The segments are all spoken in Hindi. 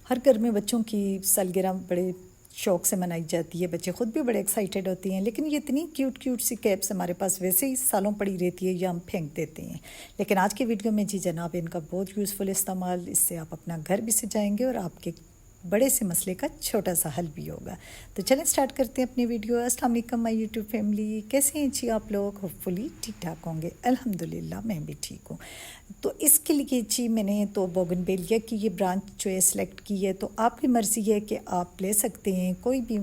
हर घर में बच्चों की सालगिरह बड़े शौक से मनाई जाती है। बच्चे खुद भी बड़े एक्साइटेड होते हैं। लेकिन ये इतनी क्यूट क्यूट सी कैप्स हमारे पास वैसे ही सालों पड़ी रहती है या हम फेंक देते हैं। लेकिन आज की वीडियो में जी जनाब इनका बहुत यूज़फुल इस्तेमाल, इससे आप अपना घर भी सजाएंगे और आपके बड़े से मसले का छोटा सा हल भी होगा। तो चलें स्टार्ट करते हैं अपनी वीडियो। अस्सलाम वालेकुम माय यूट्यूब फैमिली, कैसे हैं जी आप लोग? होपफुली ठीक ठाक होंगे। अल्हम्दुलिल्लाह मैं भी ठीक हूँ। तो इसके लिए जी मैंने तो बोगनवेलिया की ये ब्रांच जो है सिलेक्ट की है। तो आपकी मर्ज़ी है कि आप ले सकते हैं कोई भी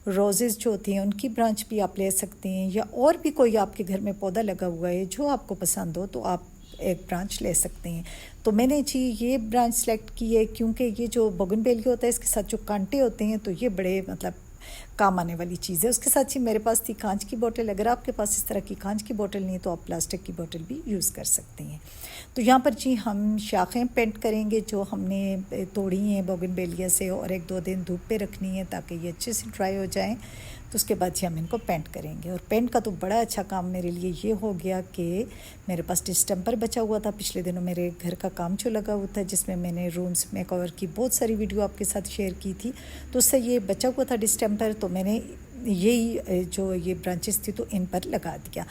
रोज़ेज़ जो होती हैं उनकी ब्रांच भी आप ले सकते हैं, या और भी कोई आपके घर में पौधा लगा हुआ है जो आपको पसंद हो तो आप एक ब्रांच ले सकते हैं। तो मैंने जी ये ब्रांच सेलेक्ट की है क्योंकि ये जो बोगनवेलिया होता है इसके साथ जो कांटे होते हैं तो ये बड़े मतलब काम आने वाली चीज़ है। उसके साथ ही मेरे पास थी कांच की बोतल। अगर आपके पास इस तरह की कांच की बोतल नहीं तो आप प्लास्टिक की बोतल भी यूज़ कर सकते हैं। तो यहाँ पर जी हम शाखें पेंट करेंगे जो हमने तोड़ी हैं बोगनवेलिया से, और 1-2 दिन धूप पे रखनी है ताकि ये अच्छे से ड्राई हो जाएं। तो उसके बाद जी हम इनको पेंट करेंगे। और पेंट का तो बड़ा अच्छा काम मेरे लिए ये हो गया कि मेरे पास डिस्टेम्पर बचा हुआ था। पिछले दिनों मेरे घर का काम जो लगा हुआ था जिसमें मैंने रूम्स मेकओवर की बहुत सारी वीडियो आपके साथ शेयर की थी, तो उससे ये बचा हुआ था डिस्टेम्पर। तो मैंने यही जो ये ब्रांचेस थी तो इन पर लगा दिया।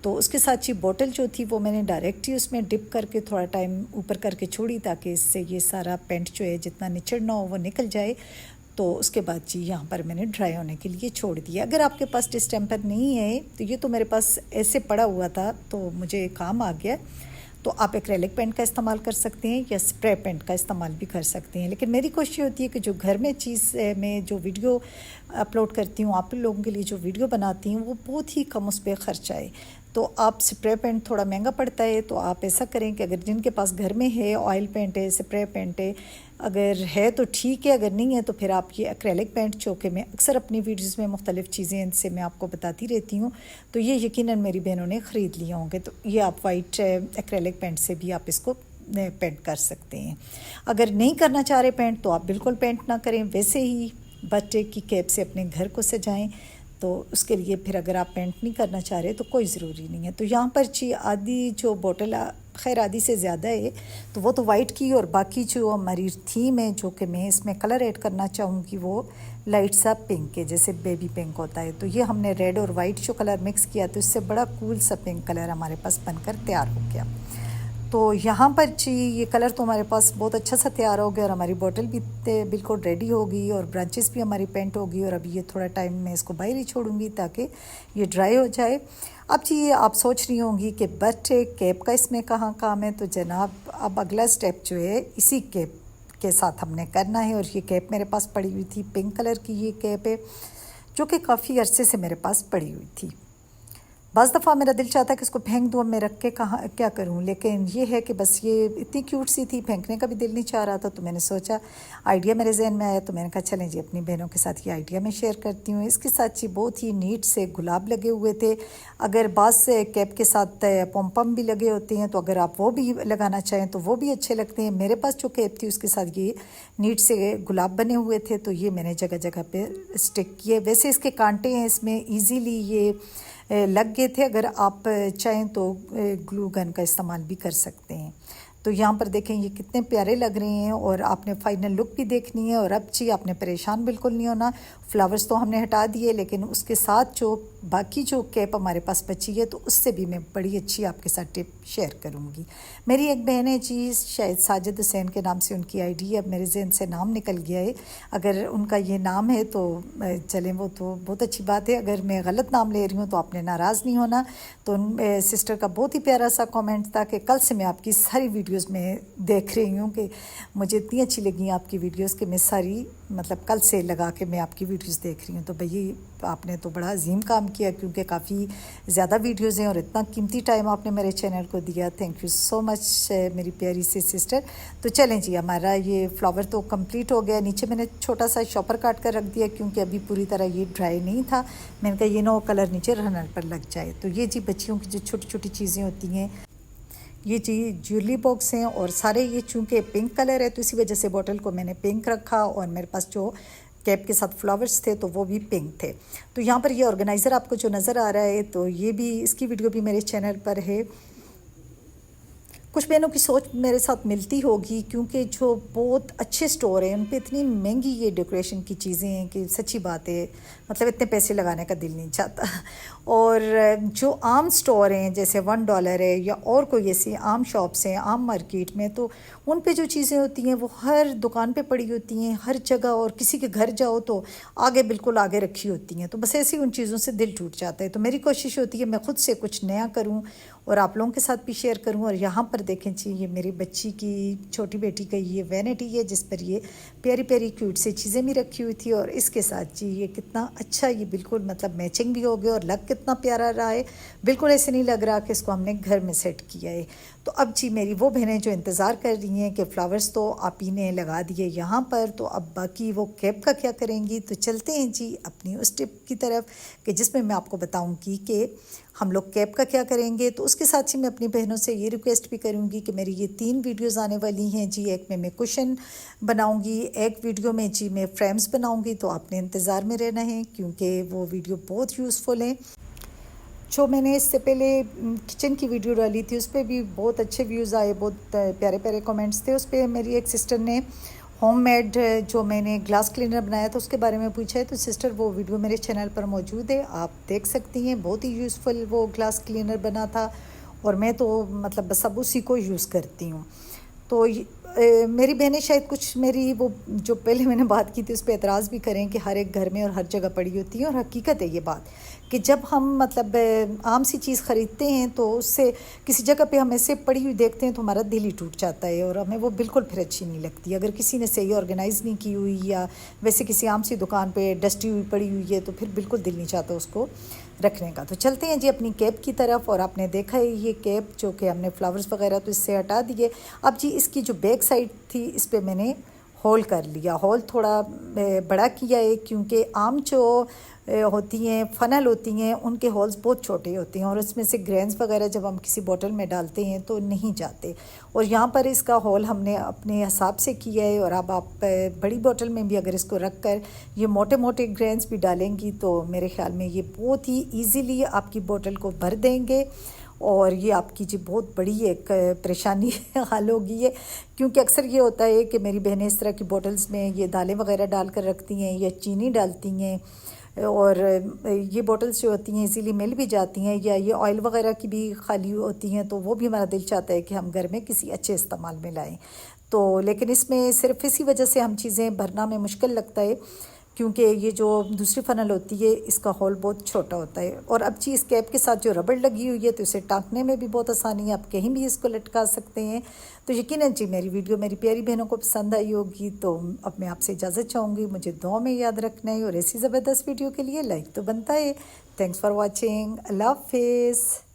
तो उसके साथ ही बोतल जो थी वो मैंने डायरेक्ट ही उसमें डिप करके थोड़ा टाइम ऊपर करके छोड़ी ताकि इससे ये सारा पेंट जो है जितना निचड़ना हो वो निकल जाए। तो उसके बाद जी यहाँ पर मैंने ड्राई होने के लिए छोड़ दिया। अगर आपके पास डिस्टेम्पर नहीं है तो ये तो मेरे पास ऐसे पड़ा हुआ था तो मुझे काम आ गया। तो आप एक्रेलिक पेंट का इस्तेमाल कर सकते हैं या स्प्रे पेंट का इस्तेमाल भी कर सकते हैं। लेकिन मेरी कोशिश होती है कि जो घर में चीज़ मैं जो वीडियो अपलोड करती हूँ आप लोगों के लिए जो वीडियो बनाती हूँ वो बहुत ही कम उस पर खर्च आए। तो आप स्प्रे पेंट थोड़ा महंगा पड़ता है तो आप ऐसा करें कि अगर जिनके पास घर में है ऑयल पेंट है, स्प्रे पेंट है, अगर है तो ठीक है, अगर नहीं है तो फिर आप ये एक्रेलिक पेंट जो कि मैं अक्सर अपनी वीडियोज़ में मुख्तलिफ़ चीज़ें इनसे मैं आपको बताती रहती हूँ, तो ये यकीनन मेरी बहनों ने ख़रीद लिए होंगे। तो ये आप वाइट एक्रेलिक पेंट से भी आप इसको पेंट कर सकते हैं। अगर नहीं करना चाह रहे पेंट तो आप बिल्कुल पेंट ना करें, वैसे ही बर्थडे की कैप से अपने घर को सजाएं। तो उसके लिए फिर अगर आप पेंट नहीं करना चाह रहे तो कोई ज़रूरी नहीं है। तो यहाँ पर जी आधी जो बोतल खैर आधी से ज़्यादा है तो वो तो वाइट की, और बाकी जो हमारी थीम है जो कि मैं इसमें कलर ऐड करना चाहूँगी वो लाइट सा पिंक है, जैसे बेबी पिंक होता है। तो ये हमने रेड और वाइट जो कलर मिक्स किया तो इससे बड़ा कूल सा पिंक कलर हमारे पास बनकर तैयार हो गया। तो यहाँ पर जी ये कलर तो हमारे पास बहुत अच्छा सा तैयार हो गया और हमारी बोतल भी बिल्कुल रेडी होगी और ब्रांचेस भी हमारी पेंट होगी। और अभी ये थोड़ा टाइम मैं इसको बाहर ही छोड़ूंगी ताकि ये ड्राई हो जाए। अब जी आप सोच रही होंगी कि बर्थडे कैप का इसमें कहाँ काम है। तो जनाब अब अगला स्टेप जो है इसी कैप के साथ हमने करना है। और ये कैप मेरे पास पड़ी हुई थी, पिंक कलर की ये कैप है जो कि काफ़ी अरसे से मेरे पास पड़ी हुई थी। बस दफ़ा मेरा दिल चाहता है कि इसको फेंक दूँ, अब मैं रख के कहाँ क्या करूँ, लेकिन ये है कि बस ये इतनी क्यूट सी थी, फेंकने का भी दिल नहीं चाह रहा था। तो मैंने सोचा, आइडिया मेरे जहन में आया तो मैंने कहा चलें जी अपनी बहनों के साथ ये आइडिया मैं शेयर करती हूँ। इसके साथ जी बहुत ही नीट से गुलाब लगे हुए थे। अगर बाज़ से कैप के साथ पम भी लगे होते हैं तो अगर आप वो भी लगाना चाहें तो वो भी अच्छे लगते हैं। मेरे पास जो कैप थी उसके साथ ये नीट से गुलाब बने हुए थे तो ये मैंने जगह जगह पर स्टिक किए। वैसे इसके कांटे हैं इसमें ईज़िली ये लग गए थे। अगर आप चाहें तो ग्लू गन का इस्तेमाल भी कर सकते हैं। तो यहाँ पर देखें ये कितने प्यारे लग रहे हैं और आपने फाइनल लुक भी देखनी है। और अब जी आपने परेशान बिल्कुल नहीं होना, फ्लावर्स तो हमने हटा दिए लेकिन उसके साथ जो बाकी जो कैप हमारे पास बची है तो उससे भी मैं बड़ी अच्छी आपके साथ टिप शेयर करूँगी। मेरी एक बहन है जी, शायद साजिद हुसैन के नाम से उनकी आईडी, अब मेरे जहन से नाम निकल गया है। अगर उनका ये नाम है तो चलें वो तो बहुत अच्छी बात है, अगर मैं गलत नाम ले रही हूँ तो आपने नाराज़ नहीं होना। तो सिस्टर का बहुत ही प्यारा सा कमेंट था कि कल से मैं आपकी सारी वीडियोस में देख रही हूँ कि मुझे इतनी अच्छी लगी आपकी वीडियोस कि मैं सारी मतलब कल से लगा के मैं आपकी वीडियोस देख रही हूँ। तो भई आपने तो बड़ा अजीम काम किया क्योंकि काफ़ी ज़्यादा वीडियोस हैं और इतना कीमती टाइम आपने मेरे चैनल को दिया। थैंक यू सो मच मेरी प्यारी सी सिस्टर। तो चलें जी हमारा ये फ्लावर तो कंप्लीट हो गया। नीचे मैंने छोटा सा शॉपर काट कर रख दिया क्योंकि अभी पूरी तरह ये ड्राई नहीं था। मैंने कहा ये नो कलर नीचे रनर पर लग जाए। तो ये जी बच्चियों की जो छोटी छोटी चीज़ें होती हैं, ये जी ज्वेलरी बॉक्स हैं और सारे ये चूँकि पिंक कलर है तो इसी वजह से बॉटल को मैंने पिंक रखा और मेरे पास जो कैप के साथ फ्लावर्स थे तो वो भी पिंक थे। तो यहाँ पर ये ऑर्गेनाइज़र आपको जो नज़र आ रहा है तो ये भी इसकी वीडियो भी मेरे चैनल पर है। कुछ बहनों की सोच मेरे साथ मिलती होगी, क्योंकि जो बहुत अच्छे स्टोर हैं उन पे इतनी महंगी ये डेकोरेशन की चीज़ें हैं कि सच्ची बात है, मतलब इतने पैसे लगाने का दिल नहीं चाहता। और जो आम स्टोर हैं जैसे $1 है या और कोई ऐसी आम शॉप्स हैं आम मार्केट में, तो उन पे जो चीज़ें होती हैं वो हर दुकान पे पड़ी होती हैं हर जगह, और किसी के घर जाओ तो आगे बिल्कुल आगे रखी होती हैं, तो बस ऐसे ही उन चीज़ों से दिल टूट जाता है। तो मेरी कोशिश होती है मैं खुद से कुछ नया करूं और आप लोगों के साथ भी शेयर करूं। और यहाँ पर देखें जी, ये मेरी बच्ची की छोटी बेटी का ये वैनिटी है जिस पर ये प्यारी प्यारी क्यूट सी चीज़ें भी रखी हुई थी, और इसके साथ जी ये कितना अच्छा, ये बिल्कुल मतलब मैचिंग भी हो गया और लग कितना प्यारा रहा है। बिल्कुल ऐसे नहीं लग रहा कि इसको हमने घर में सेट किया है। तो अब जी मेरी वो बहनें जो इंतज़ार कर रही हैं कि फ़्लावर्स तो आप ही ने लगा दिए यहाँ पर, तो अब बाकी वो कैप का क्या करेंगी। तो चलते हैं जी अपनी उस टिप की तरफ कि जिसमें मैं आपको बताऊंगी कि हम लोग कैप का क्या करेंगे। तो उसके साथ ही मैं अपनी बहनों से ये रिक्वेस्ट भी करूँगी कि मेरी ये 3 वीडियोज़ आने वाली हैं जी। एक में मैं कुशन बनाऊँगी, एक वीडियो में जी मैं फ्रेम्स बनाऊँगी, तो आपने इंतज़ार में रहना है क्योंकि वो वीडियो बहुत यूज़फुल है। जो मैंने इससे पहले किचन की वीडियो डाली थी उस पर भी बहुत अच्छे व्यूज़ आए, बहुत प्यारे प्यारे कमेंट्स थे। उस पर मेरी एक सिस्टर ने होममेड जो मैंने ग्लास क्लीनर बनाया था उसके बारे में पूछा है, तो सिस्टर वो वीडियो मेरे चैनल पर मौजूद है, आप देख सकती हैं। बहुत ही यूज़फुल वो ग्लास क्लीनर बना था और मैं तो मतलब बस अब उसी को यूज़ करती हूँ। तो मेरी बहनें शायद कुछ मेरी वो जो पहले मैंने बात की थी उस पर एतराज़ भी करें कि हर एक घर में और हर जगह पड़ी होती है, और हकीकत है ये बात कि जब हम मतलब आम सी चीज़ ख़रीदते हैं तो उससे किसी जगह पे हम ऐसे पड़ी हुई देखते हैं तो हमारा दिल ही टूट जाता है और हमें वो बिल्कुल फिर अच्छी नहीं लगती। अगर किसी ने सही ऑर्गेनाइज़ नहीं की हुई या वैसे किसी आम सी दुकान पे डस्टी हुई पड़ी हुई है तो फिर बिल्कुल दिल नहीं चाहता उसको रखने का। तो चलते हैं जी अपनी कैप की तरफ। और आपने देखा है ये कैप जो कि हमने फ्लावर्स वगैरह तो इससे हटा दिए। अब जी इसकी जो बैक साइड थी इस पर मैंने होल कर लिया, होल थोड़ा बड़ा किया है क्योंकि आम जो होती हैं फनल होती हैं उनके होल्स बहुत छोटे होते हैं और उसमें से ग्रेन्स वगैरह जब हम किसी बोतल में डालते हैं तो नहीं जाते। और यहाँ पर इसका होल हमने अपने हिसाब से किया है। और अब आप बड़ी बोतल में भी अगर इसको रख कर ये मोटे मोटे ग्रेन्स भी डालेंगी तो मेरे ख़्याल में ये बहुत ही ईज़िली आपकी बोतल को भर देंगे और ये आपकी जी बहुत बड़ी एक परेशानी हल होगी है। क्योंकि अक्सर ये होता है कि मेरी बहनें इस तरह की बोतल्स में ये दालें वगैरह डाल कर रखती हैं या चीनी डालती हैं और ये बोतल्स जो होती हैं इजीली मिल भी जाती हैं, या ये ऑयल वगैरह की भी खाली होती हैं तो वो भी हमारा दिल चाहता है कि हम घर में किसी अच्छे इस्तेमाल में लाएं। तो लेकिन इसमें सिर्फ इसी वजह से हम चीज़ें भरना में मुश्किल लगता है क्योंकि ये जो दूसरी फ़नल होती है इसका होल बहुत छोटा होता है। और अब जी इस कैप के साथ जो रबड़ लगी हुई है तो इसे टाँकने में भी बहुत आसानी है, आप कहीं भी इसको लटका सकते हैं। तो यकीनन जी मेरी वीडियो मेरी प्यारी बहनों को पसंद आई होगी। तो अब मैं आपसे इजाज़त चाहूँगी, मुझे दुआ में याद रखना है और ऐसी ज़बरदस्त वीडियो के लिए लाइक तो बनता है। थैंक्स फॉर वॉचिंग, अल्लाह हाफिज़।